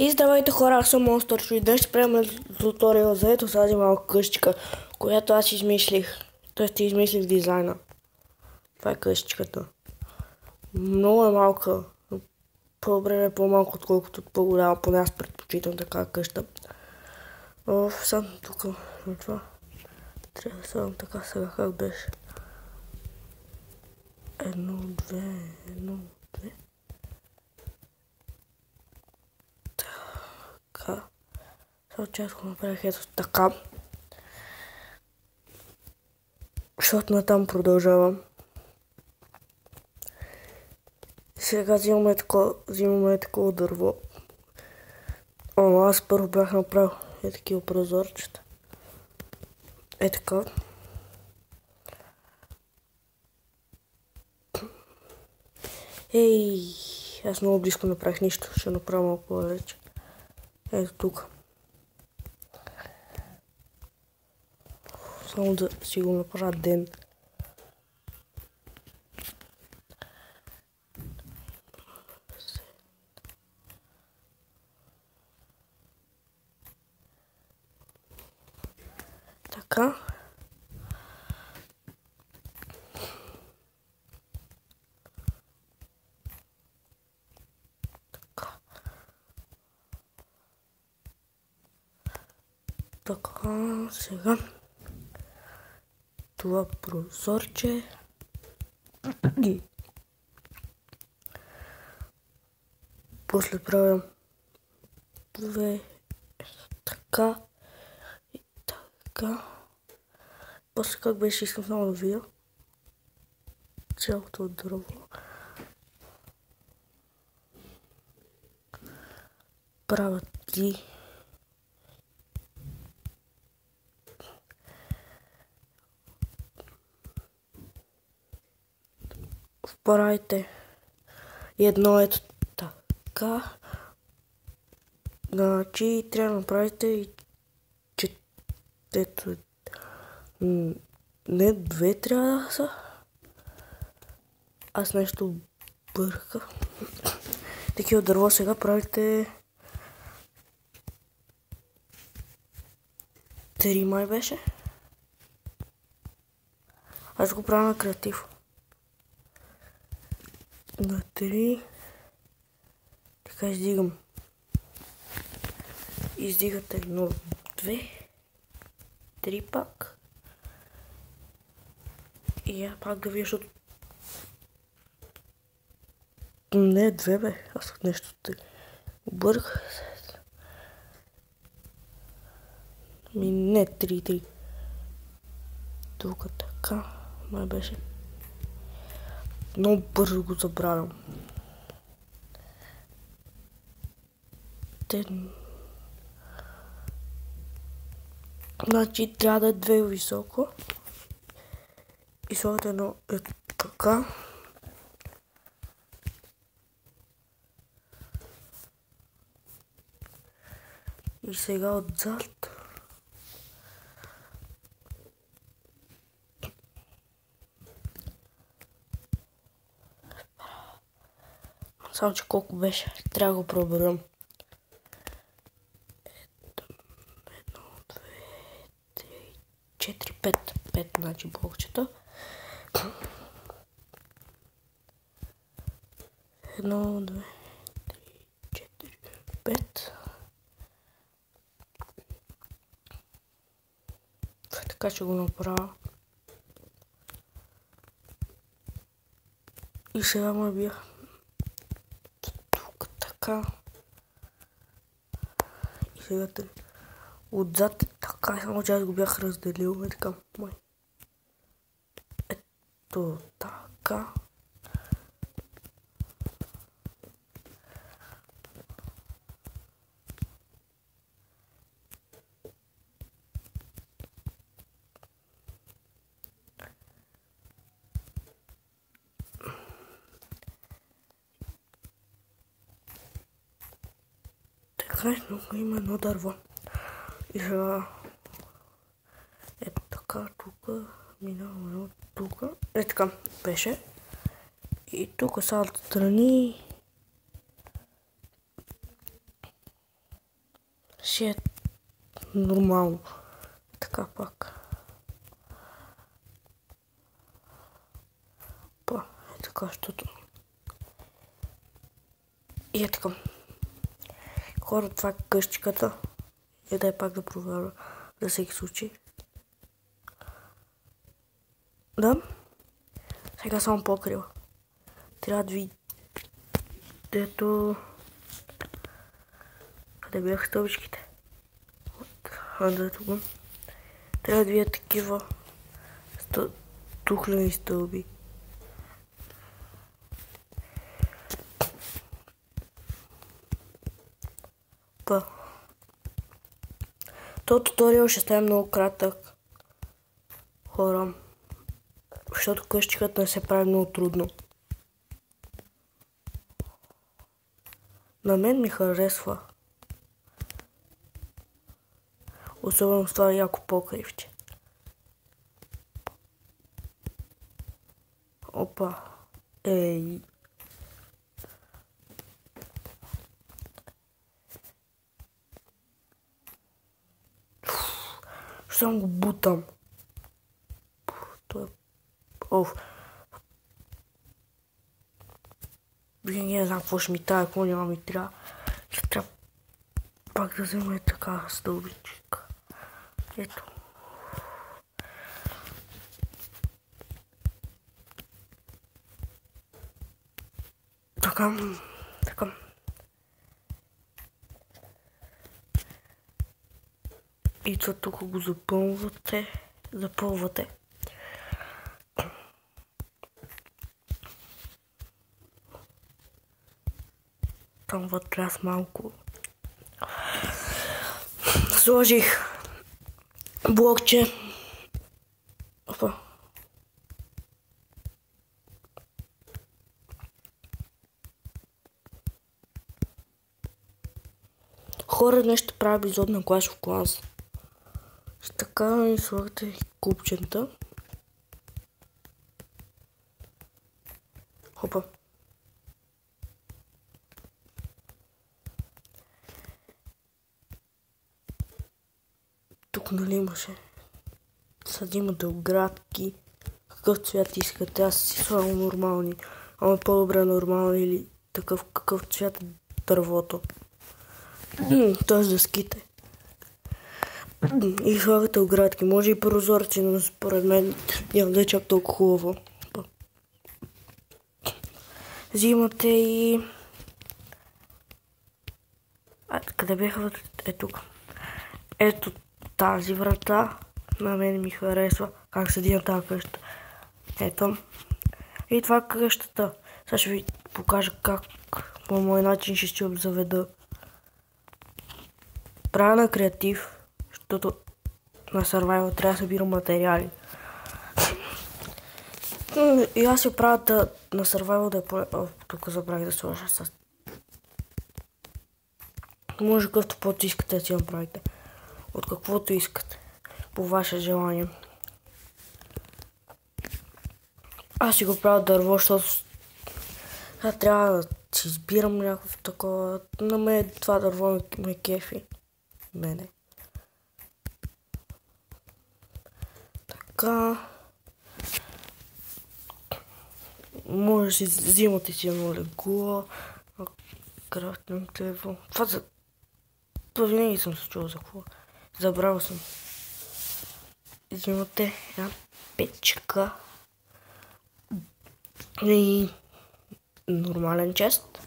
И здравейте хора, аз съм Монстър и днес ще правим туториал за ето тази малка къщичка, която аз измислих. Тоест измислих дизайна. Това е къщичката. Много е малка. По-добре е по-малко, отколкото по-голяма. Поне аз предпочитам така къща. Сам тук на това. Трябва да сам така сега как беше. Едно, две. Така. Сега често направих ето така. Защото натам продължавам. Сега взимаме такова дърво. Аз първо бях направил такива прозорчета. Така. Аз много близко направих нищо. Ще направя малко повече. Ето тук. Само да си го направя ден. Така. Така, сега това прозорче после правим две така и така. После как беше, искам само да видя цялото дърво. Правят ти вправите едно ето така. Значи трябва да направите и ето не две трябва да са. Аз нещо бърках. Такива дърво сега правите 3 май беше. Аз го правя на креатив. На 3. Така издигам. Издигате 1, 2, 3 пак. И я пак да вие, защото... Не, 2 бе. Аз нещо те обърках. Не, 3. Тук така. Май беше. Много бързо го забравям. Значи трябва да е 2 високо. И слагате едно така. И сега отзад. Само че колко беше, трябва да го проберем. 1, 2, 3, 4, 5. 5, значи блокчета. 1, 2, 3, 4, 5. Така ще го направя. И сега ме бях тук така. И сега отзад така, само че аз го бях разделил. Така, май. Ето така. Но има едно дърво. И сега ето така, тук минава тук. Така беше. И тук са отстрани си е нормално. Така пак. Па, е така, защото... И е така. Хора, това е къщичката. И дай пак да проверя за всеки случай. Да. Сега само покрива. Трябва да ви... Дето... Къде бяха стълбичките? Дето го. Трябва да видя такива тухлени стълби. Па. То туториал ще стане много кратък. Хора. Защото къщичката не се прави много трудно. На мен ми харесва. Особено с това яко покривче. Опа. Ей. Само го бутам. Оф. Не знам какво ще ми тая, какво няма ми трябва. Ще трябва пак да взема и така стълбичка. Ето. Така. И това тук го запълвате. Там вътре аз малко сложих блокче. Опа. Хора, днес ще правя епизод на Clash of Clans. Така и слагате купчета. Хопа. Тук нали имаше. Сега имате оградки. Какъв цвят искате? Аз си слагам нормални. Ама по-добре нормални или такъв какъв цвят е дървото. Тоест дъските. И слагате оградки. Може и прозорци, но според мен няма да е чак толкова хубаво. Взимате и... къде бяха? Е тук. Ето тази врата. На мен ми харесва как седи на тази къща. Ето. И това къщата. Сега ще ви покажа как по мой начин ще си обзаведа. Правя на креатив, защото на Survival трябва да събирам материали. И аз се правя на Survival да е по... тук забравих да сложа с... Може какъвто път искате да си направите. От каквото искате. По ваше желание. Аз си го правя дърво, защото трябва да си избирам някакво такова. На мен това дърво ме кефи. Мене. Така. Може да си взимате си едно легло. Крафтен телефон. Това винаги съм се чувал за какво. Забравил съм. Взимате една печка. И нормален чест.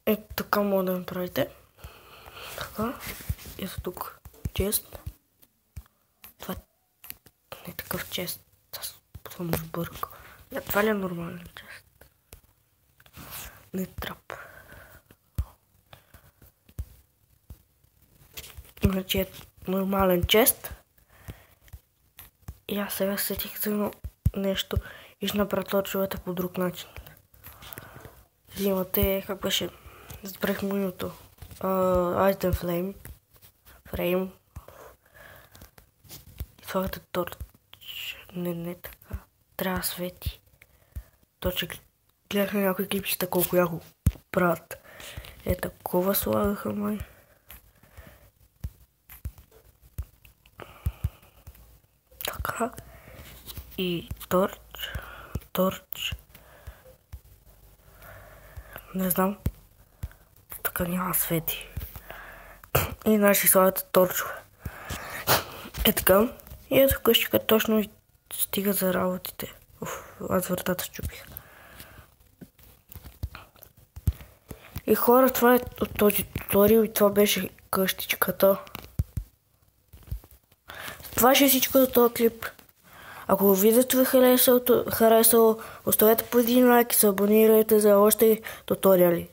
Ето така може да направите. Така. Ето тук чест. Това не е такъв чест. Аз съм сбъркал. Това ли е нормален чест? Не трап. Значи е нормален чест. И аз сега сетих за едно нещо и ще напреточвате по друг начин. Взимате, как беше, забрах му името, Item Frame. И слагате торч. Не така. Трябва да свети. Точек Гледахме някои клипчета колко яко правят. Е, такова слагаха, май. Така. И торч. Не знам. Така няма свети. И наши слагат торчове. Е така. И ето къщика точно стига за работите. Аз вратата счупих. И хора, това е от този туториал и това беше къщичката. Това ще е всичко за този клип. Ако видеото ви харесало, оставете по един лайк и се абонирайте за още туториали.